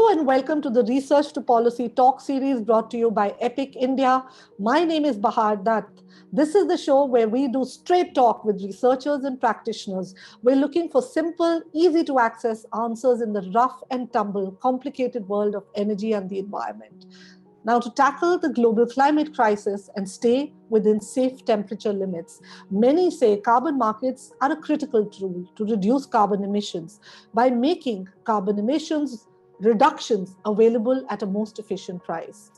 Hello and welcome to the Research to Policy talk series brought to you by Epic India. My name is Mahua Acharya. This is the show where we do straight talk with researchers and practitioners. We're looking for simple, easy to access answers in the rough and tumble, complicated world of energy and the environment. Now, to tackle the global climate crisis and stay within safe temperature limits, many say carbon markets are a critical tool to reduce carbon emissions by making carbon emissions reductions available at a most efficient price.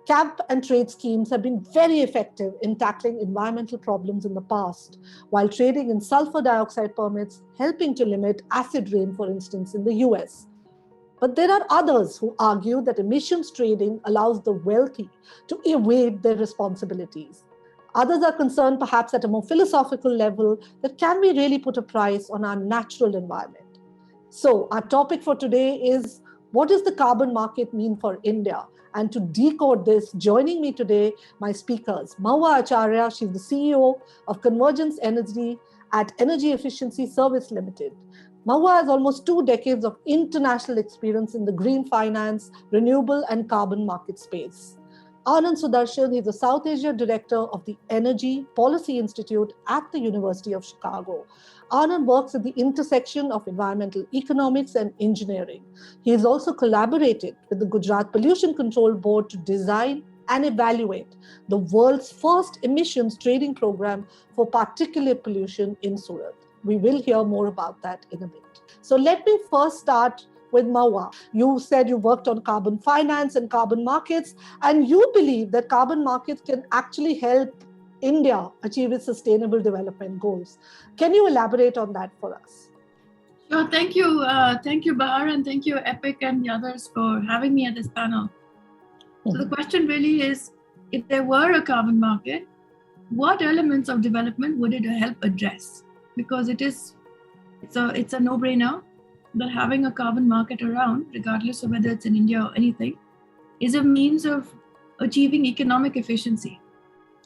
Cap and trade schemes have been very effective in tackling environmental problems in the past, while trading in sulfur dioxide permits helping to limit acid rain, for instance, in the US. But there are others who argue that emissions trading allows the wealthy to evade their responsibilities. Others are concerned, perhaps at a more philosophical level, that can we really put a price on our natural environment? So our topic for today is, what does the carbon market mean for India? And to decode this, joining me today, my speakers, Mahua Acharya, she's the CEO of Convergence Energy at Energy Efficiency Service Limited. Mahua has almost 2 decades of international experience in the green finance, renewable and carbon market space. Anant Sudarshan is the South Asia Director of the Energy Policy Institute at the University of Chicago. Anand works at the intersection of environmental economics and engineering. He has also collaborated with the Gujarat Pollution Control Board to design and evaluate the world's first emissions trading program for particulate pollution in Surat. We will hear more about that in a bit. So let me first start with Mahua. You said you worked on carbon finance and carbon markets, and you believe that carbon markets can actually help India achieve its sustainable development goals. Can you elaborate on that for us? Sure. Thank you. Thank you, Bahar, and thank you, Epic and the others, for having me at this panel. So the question really is, if there were a carbon market, what elements of development would it help address? Because it's a no-brainer that having a carbon market around, regardless of whether it's in India or anything, is a means of achieving economic efficiency.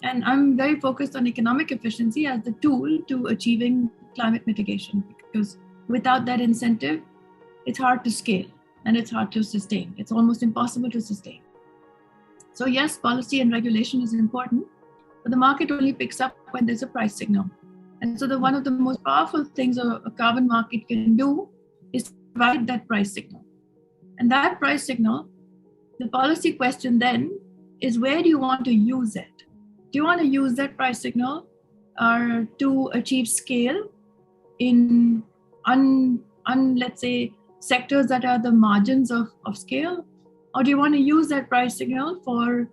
And I'm very focused on economic efficiency as the tool to achieving climate mitigation, because without that incentive, it's hard to scale and it's hard to sustain. It's almost impossible to sustain. So yes, policy and regulation is important, but the market only picks up when there's a price signal. And so one of the most powerful things a carbon market can do is to provide that price signal. And that price signal, the policy question then is, where do you want to use it? Do you want to use that price signal to achieve scale in, let's say, sectors that are the margins of scale? Or do you want to use that price signal for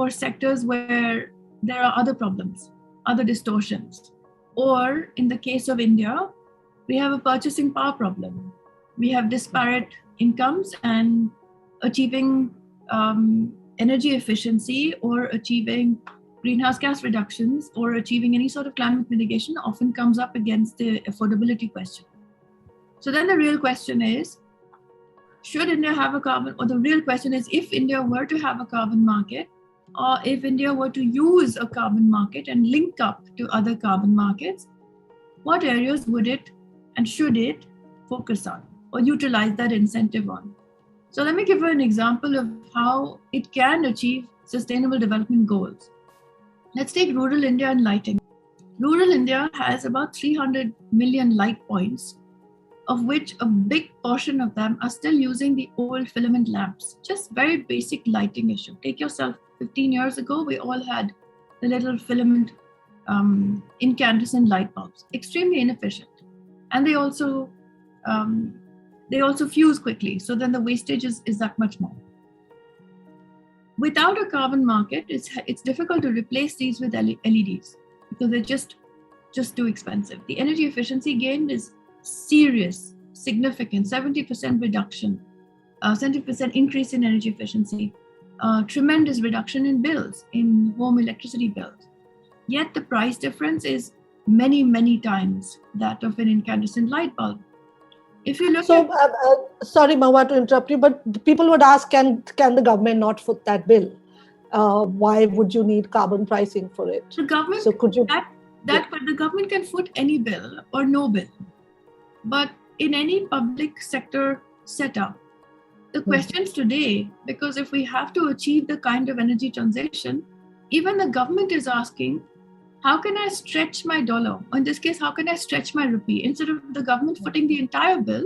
sectors where there are other problems, other distortions? Or in the case of India, we have a purchasing power problem. We have disparate incomes, and achieving energy efficiency or achieving greenhouse gas reductions or achieving any sort of climate mitigation often comes up against the affordability question. So then the real question is, should India have a carbon, or the real question is, if India were to have a carbon market, or if India were to use a carbon market and link up to other carbon markets, what areas would it and should it focus on or utilize that incentive on? So let me give you an example of how it can achieve sustainable development goals. Let's take rural India and lighting. Rural India has about 300 million light points, of which a big portion of them are still using the old filament lamps. Just very basic lighting issue. Take yourself 15 years ago, we all had the little filament incandescent light bulbs. Extremely inefficient. And they also fuse quickly. So then the wastage is that much more. Without a carbon market, it's difficult to replace these with LEDs because they're just too expensive. The energy efficiency gain is serious, significant, 70% reduction, 70% increase in energy efficiency, tremendous reduction in bills, in home electricity bills. Yet the price difference is many, many times that of an incandescent light bulb. If you look sorry, Mahua, to interrupt you, but people would ask, can the government not foot that bill? Why would you need carbon pricing for it? The government, so could you, but the government can foot any bill or no bill. But in any public sector setup, The questions today, because if we have to achieve the kind of energy transition, even the government is asking, how can I stretch my dollar? Or in this case, how can I stretch my rupee? Instead of the government footing the entire bill,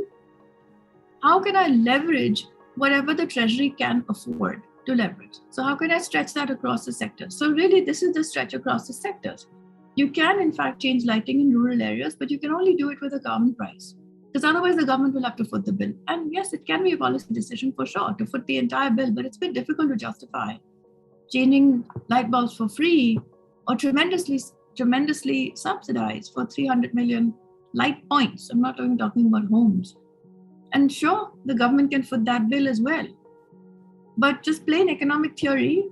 how can I leverage whatever the treasury can afford to leverage? So how can I stretch that across the sectors? So really, this is the stretch across the sectors. You can, in fact, change lighting in rural areas, but you can only do it with a carbon price. Because otherwise the government will have to foot the bill. And yes, it can be a policy decision for sure to foot the entire bill, but it's been difficult to justify changing light bulbs for free or tremendously subsidized for 300 million light points. I'm not even talking about homes. And sure, the government can foot that bill as well. But just plain economic theory,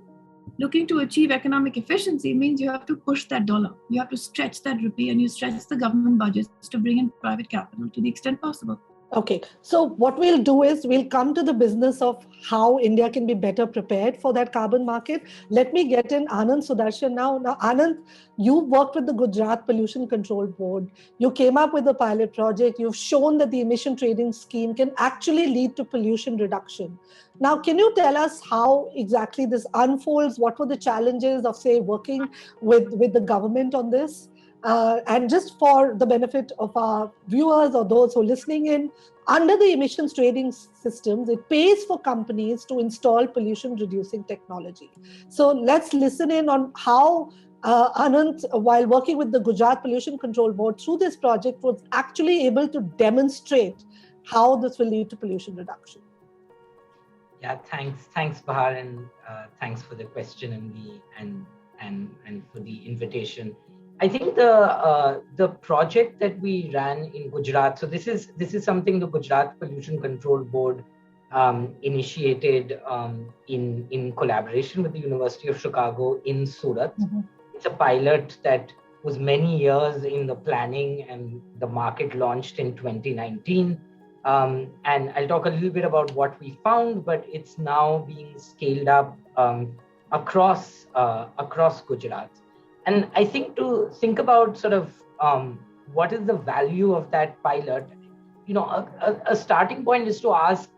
looking to achieve economic efficiency means you have to push that dollar. You have to stretch that rupee, and you stretch the government budgets to bring in private capital to the extent possible. Okay, so what we'll do is we'll come to the business of how India can be better prepared for that carbon market. Let me get in Anant Sudarshan now. Now, Anant, you worked with the Gujarat Pollution Control Board. You came up with a pilot project. You've shown that the emission trading scheme can actually lead to pollution reduction. Now, can you tell us how exactly this unfolds? What were the challenges of, say, working with the government on this? And just for the benefit of our viewers or those who are listening in, under the emissions trading systems, it pays for companies to install pollution reducing technology. So let's listen in on how Anant, while working with the Gujarat Pollution Control Board through this project, was actually able to demonstrate how this will lead to pollution reduction. Yeah, thanks, Bahar, and thanks for the question and for the invitation. I think the project that we ran in Gujarat. So this is something the Gujarat Pollution Control Board initiated in collaboration with the University of Chicago in Surat. Mm-hmm. It's a pilot that was many years in the planning, and the market launched in 2019. And I'll talk a little bit about what we found, but it's now being scaled up across Gujarat. And I think to think about sort of what is the value of that pilot, a starting point is to ask,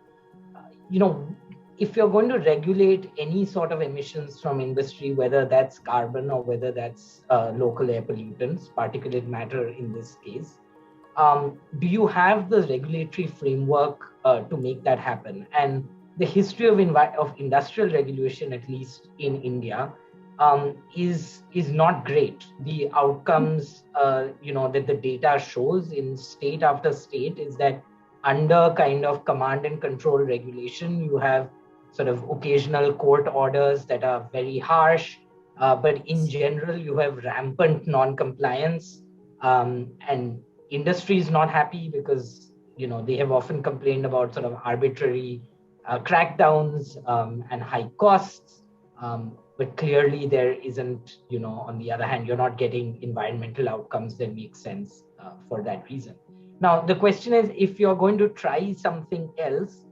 if you're going to regulate any sort of emissions from industry, whether that's carbon or whether that's local air pollutants, particulate matter in this case, do you have the regulatory framework to make that happen? And the history of industrial regulation, at least in India, is not great. The outcomes, that the data shows in state after state is that under kind of command and control regulation, you have sort of occasional court orders that are very harsh, but in general, you have rampant non-compliance, and industry is not happy because, they have often complained about sort of arbitrary crackdowns and high costs. But clearly there isn't, on the other hand, you're not getting environmental outcomes that make sense for that reason. Now, the question is, if you're going to try something else,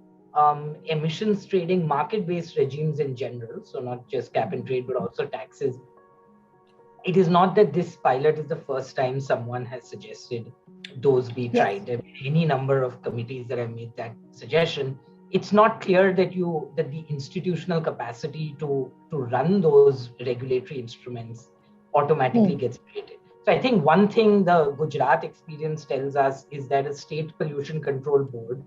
emissions trading, market-based regimes in general, so not just cap and trade, but also taxes, it is not that this pilot is the first time someone has suggested those be tried. There have been any number of committees that have made that suggestion. It's not clear that the institutional capacity to run those regulatory instruments automatically gets created. So I think one thing the Gujarat experience tells us is that a state pollution control board,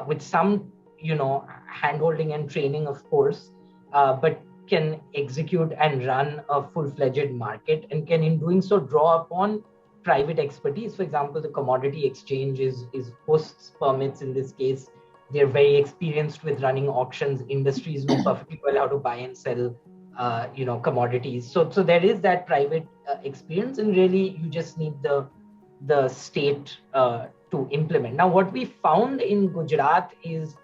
with some, handholding and training, of course, but can execute and run a full-fledged market, and can in doing so draw upon private expertise. For example, the commodity exchange is hosts permits in this case. They're very experienced with running auctions. Industries know perfectly well how to buy and sell, commodities. So there is that private experience, and really you just need the state to implement. Now, what we found in Gujarat is,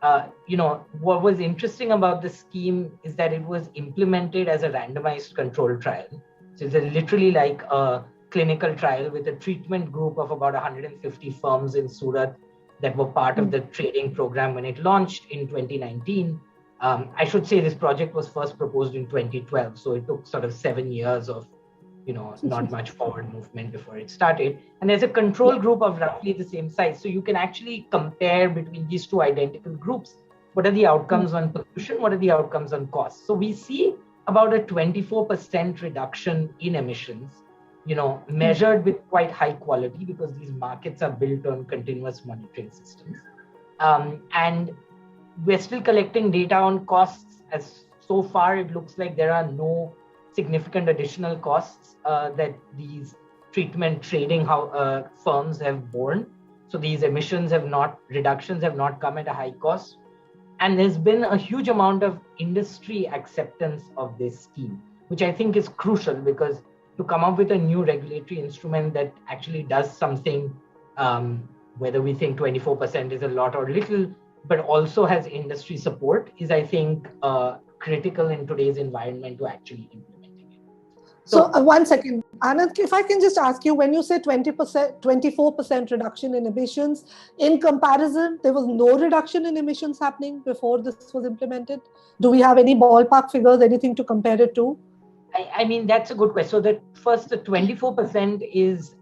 what was interesting about the scheme is that it was implemented as a randomized control trial. So it's literally like a clinical trial with a treatment group of about 150 firms in Surat that were part of the trading program when it launched in 2019. I should say this project was first proposed in 2012. So it took sort of 7 years of, not much forward movement before it started. And there's a control group of roughly the same size. So you can actually compare between these two identical groups. What are the outcomes on pollution? What are the outcomes on cost? So we see about a 24% reduction in emissions, measured with quite high quality because these markets are built on continuous monitoring systems. And we're still collecting data on costs. As so far, it looks like there are no significant additional costs that these treatment trading firms have borne. So these reductions have not come at a high cost. And there's been a huge amount of industry acceptance of this scheme, which I think is crucial because to come up with a new regulatory instrument that actually does something, whether we think 24% is a lot or little, but also has industry support, is, I think, critical in today's environment to actually implementing it. So 1 second, Anant, if I can just ask you, when you say 20%, 24% reduction in emissions, in comparison, there was no reduction in emissions happening before this was implemented? Do we have any ballpark figures, anything to compare it to? I mean, that's a good question. So the 24% is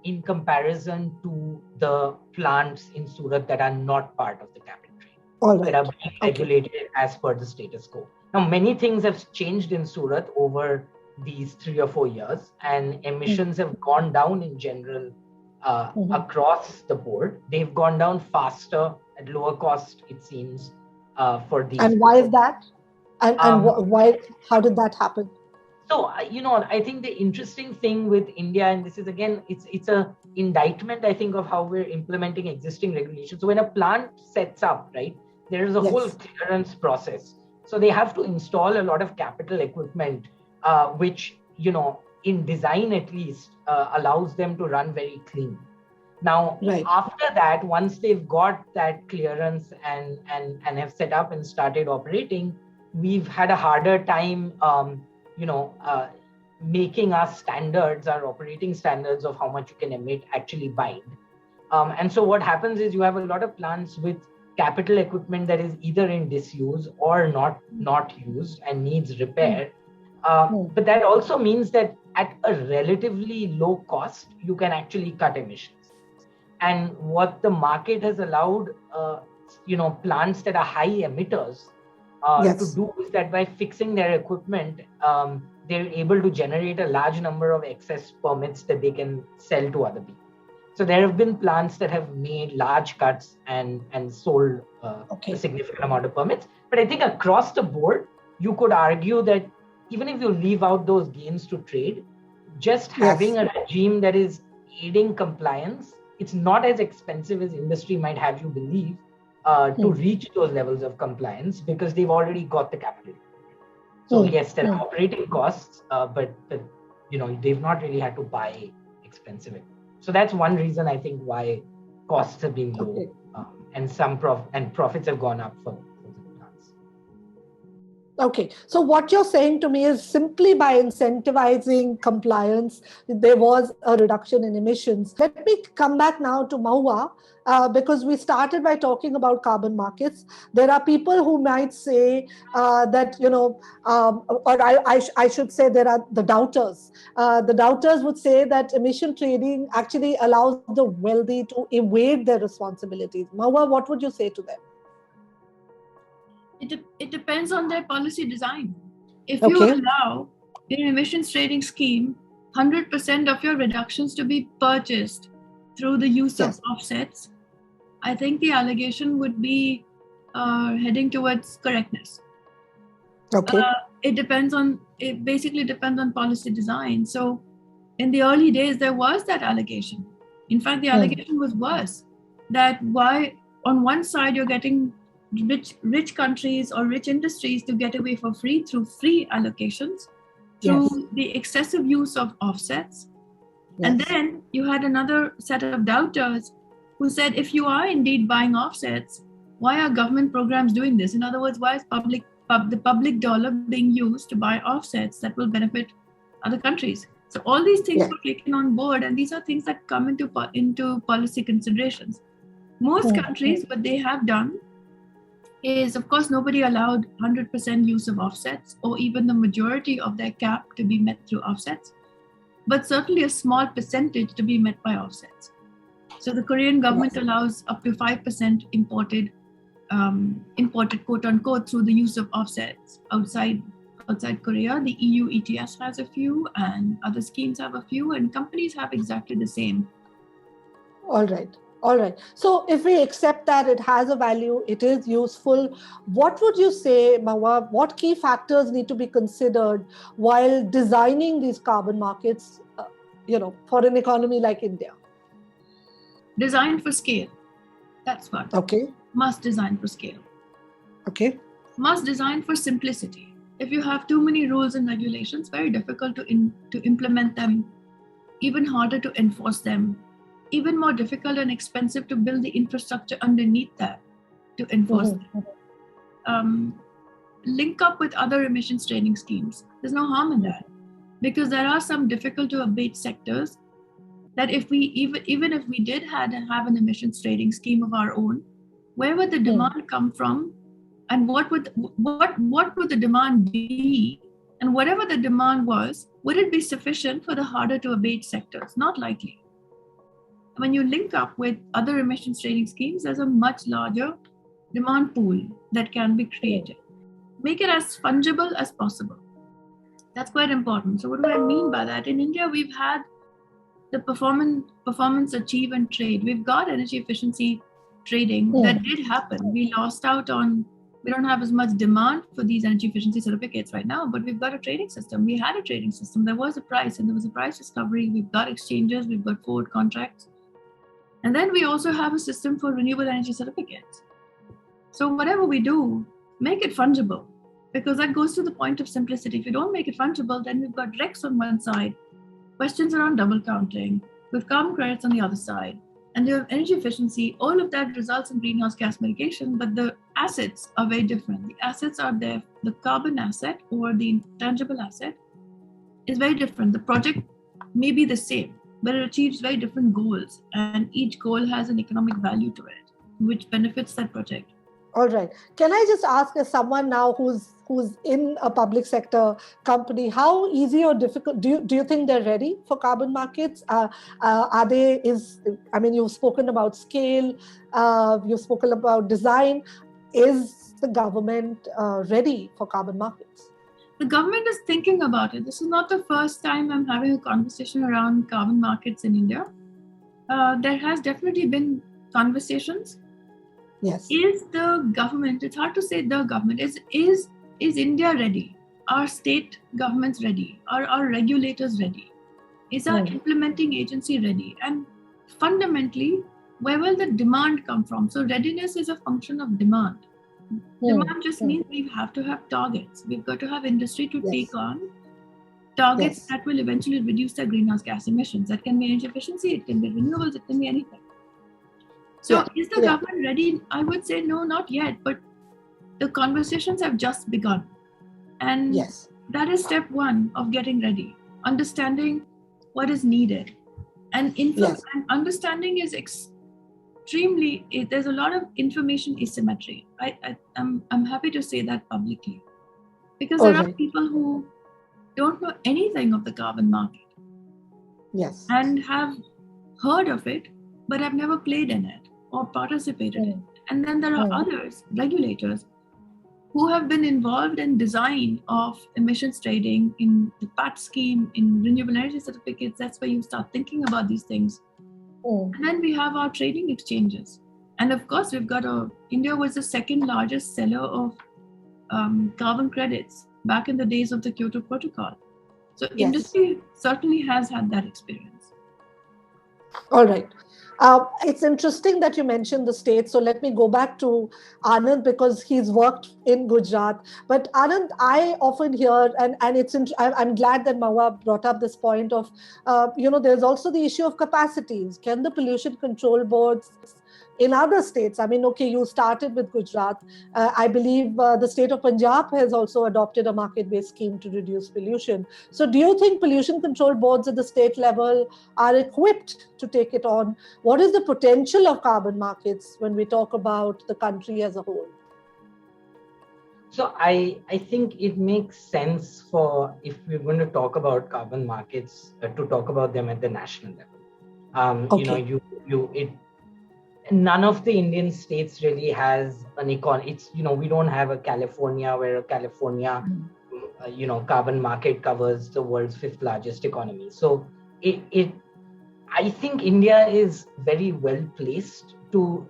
in comparison to the plants in Surat that are not part of the cap and trade, all right, that are being regulated as per the status quo. Now, many things have changed in Surat over these 3 or 4 years, and emissions have gone down in general across the board. They've gone down faster at lower cost, it seems, for these. And why is that? And why? How did that happen? So, I think the interesting thing with India, and this is again, it's a indictment, I think, of how we're implementing existing regulations. So when a plant sets up, right, there is a whole clearance process. So they have to install a lot of capital equipment, which, in design at least, allows them to run very clean. Now, after that, once they've got that clearance and have set up and started operating, we've had a harder time, making our standards, our operating standards of how much you can emit actually bind. And so what happens is you have a lot of plants with capital equipment that is either in disuse or not used and needs repair. But that also means that at a relatively low cost, you can actually cut emissions. And what the market has allowed, plants that are high emitters to do is that by fixing their equipment, they're able to generate a large number of excess permits that they can sell to other people. So there have been plants that have made large cuts and sold a significant amount of permits. But I think across the board, you could argue that even if you leave out those gains to trade, just having a regime that is aiding compliance, it's not as expensive as industry might have you believe to reach those levels of compliance because they've already got the capital. So yes, there are operating costs, but they've not really had to buy expensive equipment. So that's one reason I think why costs have been low, and profits have gone up for the plants. Okay, so what you're saying to me is simply by incentivizing compliance, there was a reduction in emissions. Let me come back now to Mahua, because we started by talking about carbon markets. There are people who might say that, I should say there are the doubters. The doubters would say that emission trading actually allows the wealthy to evade their responsibilities. Mahua, what would you say to them? It depends on their policy design. If you allow in an emissions trading scheme 100% of your reductions to be purchased through the use of offsets, I think the allegation would be heading towards correctness. It basically depends on policy design. So in the early days, there was that allegation. In fact, the allegation was worse, that why on one side you're getting rich countries or rich industries to get away for free through free allocations, through the excessive use of offsets. And then you had another set of doubters who said, if you are indeed buying offsets, why are government programs doing this? In other words, why is the public dollar being used to buy offsets that will benefit other countries? So all these things were taken on board, and these are things that come into policy considerations. Most countries, what they have done is, of course, nobody allowed 100% use of offsets or even the majority of their cap to be met through offsets, but certainly a small percentage to be met by offsets. So the Korean government allows up to 5% imported imported, quote unquote, through the use of offsets outside Korea. The EU ETS has a few, and other schemes have a few, and companies have exactly the same. All right. All right. So if we accept that it has a value, it is useful, what would you say, Mahua, what key factors need to be considered while designing these carbon markets, for an economy like India? Designed for scale. That's what. Okay. Must design for scale. Okay. Must design for simplicity. If you have too many rules and regulations, very difficult to implement them, even harder to enforce them, even more difficult and expensive to build the infrastructure underneath that to enforce them. Link up with other emissions trading schemes. There's no harm in that, because there are some difficult to abate sectors that if we even if we did have an emissions trading scheme of our own, where would the demand come from, and what would the demand be, and whatever the demand was, would it be sufficient for the harder to abate sectors? Not likely. When you link up with other emissions trading schemes, there's a much larger demand pool that can be created. Make it as fungible as possible. That's quite important. So what do I mean by that? In India, we've had the performance achieve and trade. We've got energy efficiency trading that did happen. We lost out on, we don't have as much demand for these energy efficiency certificates right now, but we've got a trading system. We had a trading system. There was a price, and there was a price discovery. We've got exchanges. We've got forward contracts. And then we also have a system for renewable energy certificates. So whatever we do, make it fungible, because that goes to the point of simplicity. If you don't make it fungible, then we've got RECs on one side, questions around double counting, with carbon credits on the other side, and you have energy efficiency. All of that results in greenhouse gas mitigation, but the assets are very different. The assets are there. The carbon asset or the intangible asset is very different. The project may be the same, but it achieves very different goals, and each goal has an economic value to it, which benefits that project. All right. Can I just ask, as someone now who's in a public sector company, how easy or difficult do you think they're ready for carbon markets? Are they? You've spoken about scale, you've spoken about design. Is the government ready for carbon markets? The government is thinking about it. This is not the first time I'm having a conversation around carbon markets in India. There has definitely been conversations. Yes. Is the government, it's hard to say the government, is India ready? Are state governments ready? Are our regulators ready? Is our implementing agency ready? And fundamentally, where will the demand come from? So readiness is a function of demand. Demand just means we have to have targets. We've got to have industry to take on targets that will eventually reduce their greenhouse gas emissions. That can be energy efficiency, it can be renewables, it can be anything. So is the government ready? I would say no, not yet, but the conversations have just begun. And that is step one of getting ready, understanding what is needed. And understanding is extremely, there's a lot of information asymmetry. I'm happy to say that publicly, because there are people who don't know anything of the carbon market. Yes. And have heard of it, but have never played in it or participated in it. And then there are others, regulators, who have been involved in design of emissions trading, in the PAT scheme, in renewable energy certificates. That's where you start thinking about these things. And then we have our trading exchanges. And of course, we've got India was the second largest seller of carbon credits back in the days of the Kyoto Protocol. So industry certainly has had that experience. All right. It's interesting that you mentioned the state. So let me go back to Anant, because he's worked in Gujarat. But Anant, I often hear, and I'm glad that Mahua brought up this point of, there's also the issue of capacities. Can the pollution control boards in other states? You started with Gujarat. I believe the state of Punjab has also adopted a market-based scheme to reduce pollution. So do you think pollution control boards at the state level are equipped to take it on? What is the potential of carbon markets when we talk about the country as a whole? So I think it makes sense if we're going to talk about carbon markets, to talk about them at the national level. none of the Indian states really has an it's, we don't have a California where a California, carbon market covers the world's 5th largest economy. So I think India is very well placed to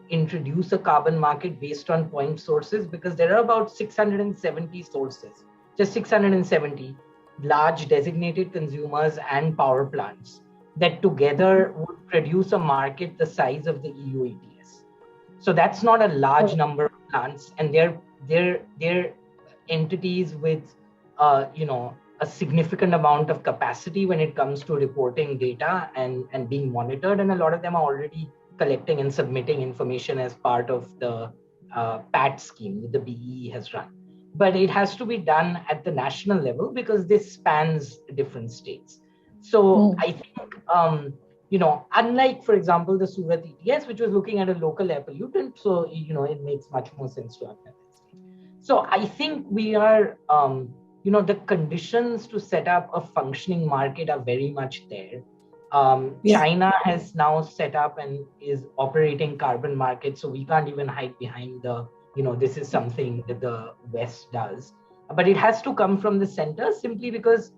introduce a carbon market based on point sources, because there are about 670 sources, just 670 large designated consumers and power plants that together would produce a market the size of the EU ETS. So that's not a large number of plants, and they're entities with a significant amount of capacity when it comes to reporting data and being monitored, and a lot of them are already collecting and submitting information as part of the PAT scheme that the BEE has run. But it has to be done at the national level because this spans different states. So I think, unlike, for example, the Surat ETS, which was looking at a local air pollutant, so, it makes much more sense to have that. So I think we are, the conditions to set up a functioning market are very much there. China has now set up and is operating carbon markets, so we can't even hide behind this is something that the West does. But it has to come from the center, simply because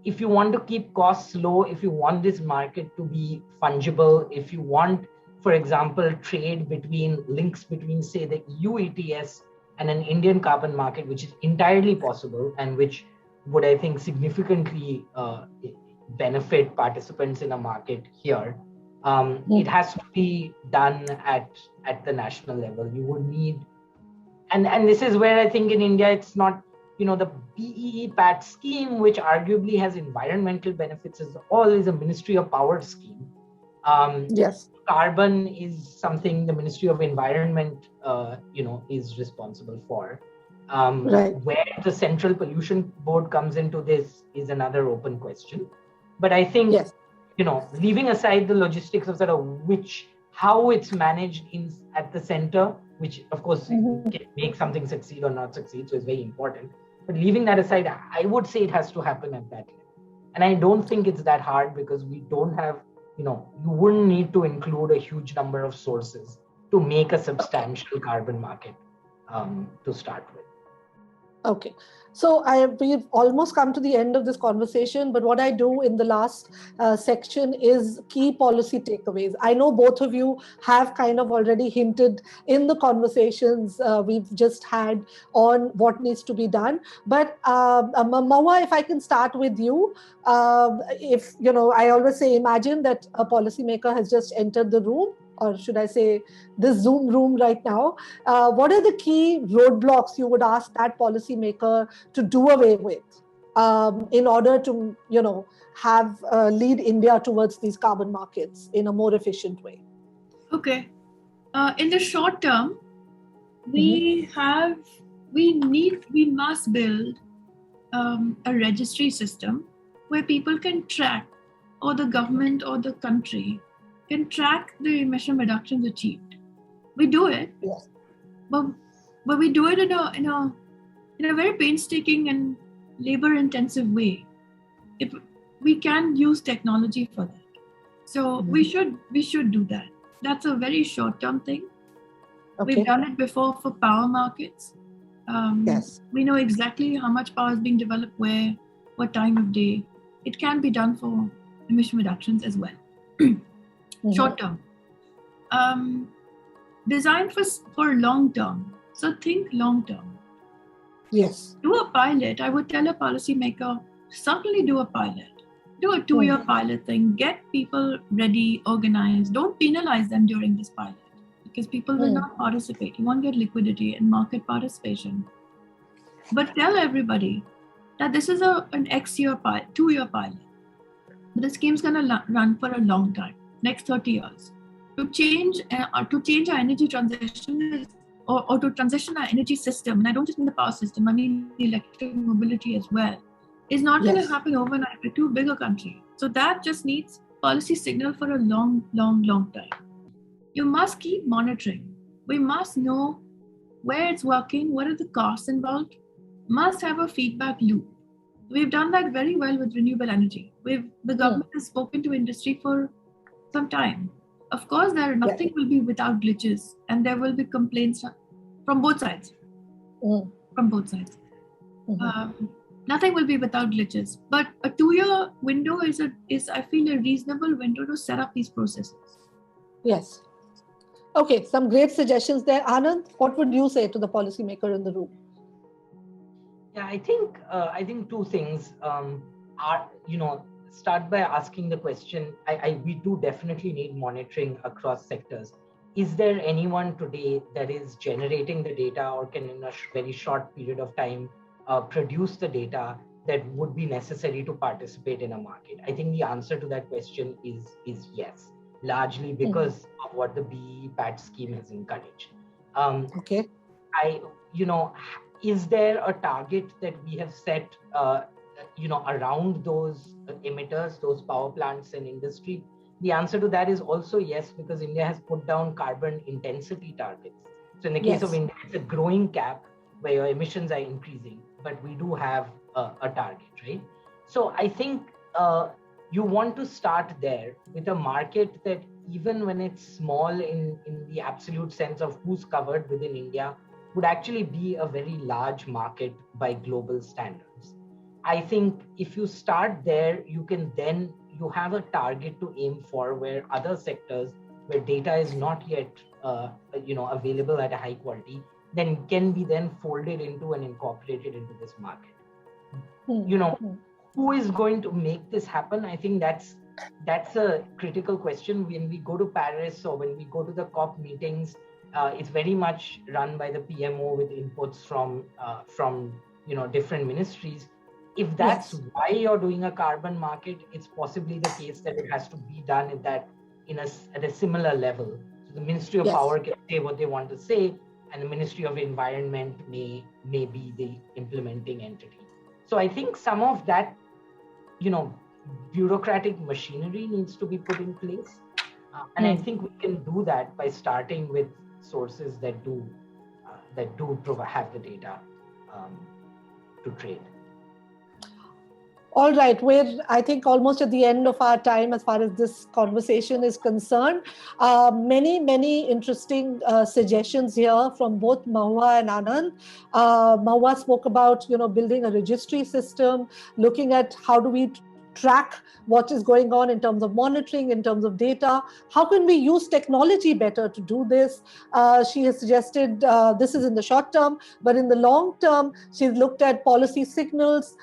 if you want to keep costs low, if you want this market to be fungible, if you want, for example, links between, say, the EU ETS and an Indian carbon market, which is entirely possible and which would, I think, significantly benefit participants in a market here, it has to be done at the national level. You would need, and this is where I think in India, it's not, the BEE PAT scheme, which arguably has environmental benefits, is a Ministry of Power scheme. Carbon is something the Ministry of Environment, is responsible for. Where the Central Pollution Board comes into this is another open question. But I think, leaving aside the logistics of sort of how it's managed at the center, which of course can make something succeed or not succeed, so it's very important. But leaving that aside, I would say it has to happen at that level. And I don't think it's that hard, because we don't have, you wouldn't need to include a huge number of sources to make a substantial carbon market to start with. Okay. So we've almost come to the end of this conversation, but what I do in the last section is key policy takeaways. I know both of you have kind of already hinted in the conversations we've just had on what needs to be done. But Mahua, if I can start with you, I always say, imagine that a policymaker has just entered the room, or should I say this Zoom room right now. What are the key roadblocks you would ask that policymaker to do away with in order to, have lead India towards these carbon markets in a more efficient way? Okay. In the short term, we must build a registry system where people can track, or the government or the country can track the emission reductions achieved. We do it, but we do it in a very painstaking and labor-intensive way. We can use technology for that, so we should do that. That's a very short-term thing. Okay. We've done it before for power markets. We know exactly how much power is being developed where, what time of day. It can be done for emission reductions as well. Short term. Designed for long term. So think long term. Yes. Do a pilot. I would tell a policymaker, certainly do a pilot. Do a 2-year pilot thing. Get people ready, organized. Don't penalize them during this pilot, because people will not participate. You won't get liquidity and market participation. But tell everybody that this is an 2-year pilot. But the scheme's going to run for a long time, next 30 years. To change our energy transition or to transition our energy system, and I don't just mean the power system, I mean the electric mobility as well, is not going to happen overnight. We're too big a country. So that just needs policy signal for a long, long, long time. You must keep monitoring. We must know where it's working, what are the costs involved, must have a feedback loop. We've done that very well with renewable energy. The government has spoken to industry for some time. Of course, nothing will be without glitches, and there will be complaints from both sides. From both sides. Nothing will be without glitches, but a 2-year window is I feel a reasonable window to set up these processes. Yes. Okay, some great suggestions there. Anant, what would you say to the policymaker in the room? Yeah, I think two things are, start by asking the question. We do definitely need monitoring across sectors. Is there anyone today that is generating the data or can in a very short period of time produce the data that would be necessary to participate in a market? I think the answer to that question is yes, largely because of what the BE PAT scheme has encouraged. Okay. Is there a target that we have set, around those emitters, those power plants and industry? The answer to that is also yes, because India has put down carbon intensity targets. So in the case of India, it's a growing cap where your emissions are increasing, but we do have a target, right? So I think you want to start there with a market that, even when it's small in the absolute sense of who's covered within India, would actually be a very large market by global standards. I think if you start there, you have a target to aim for, where other sectors where data is not yet available at a high quality, then can be then folded into and incorporated into this market. Who is going to make this happen? I think that's a critical question. When we go to Paris or when we go to the COP meetings, it's very much run by the PMO with inputs from different ministries. If that's why you're doing a carbon market, it's possibly the case that it has to be done at a similar level. So the Ministry of Power can say what they want to say, and the Ministry of Environment may be the implementing entity. So I think some of that, bureaucratic machinery needs to be put in place. And I think we can do that by starting with sources that do have the data to trade. All right, we're, I think, almost at the end of our time as far as this conversation is concerned. Many interesting suggestions here from both Mahua and Anand. Mahua spoke about, building a registry system, looking at how do we track what is going on in terms of monitoring, in terms of data. How can we use technology better to do this? She has suggested this is in the short term, but in the long term, she's looked at policy signals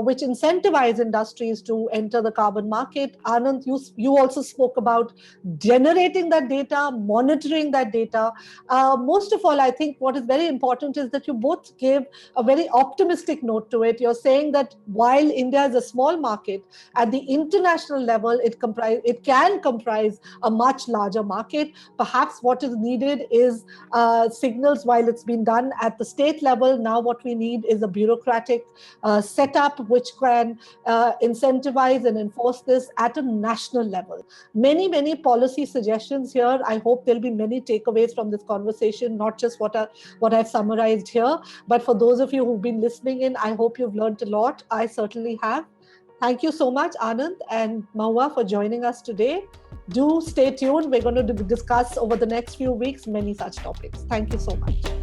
which incentivize industries to enter the carbon market. Anand, you also spoke about generating that data, monitoring that data. Most of all, I think what is very important is that you both gave a very optimistic note to it. You're saying that while India is a small market, at the international level, it can comprise a much larger market. Perhaps what is needed is signals while it's been done at the state level. Now what we need is a bureaucratic setup which can incentivize and enforce this at a national level. Many policy suggestions here. I hope there'll be many takeaways from this conversation, not just what I've summarized here, but for those of you who've been listening in, I hope you've learned a lot. I certainly have. Thank you so much, Anand and Mahua, for joining us today. Do stay tuned. We're going to discuss over the next few weeks many such topics. Thank you so much.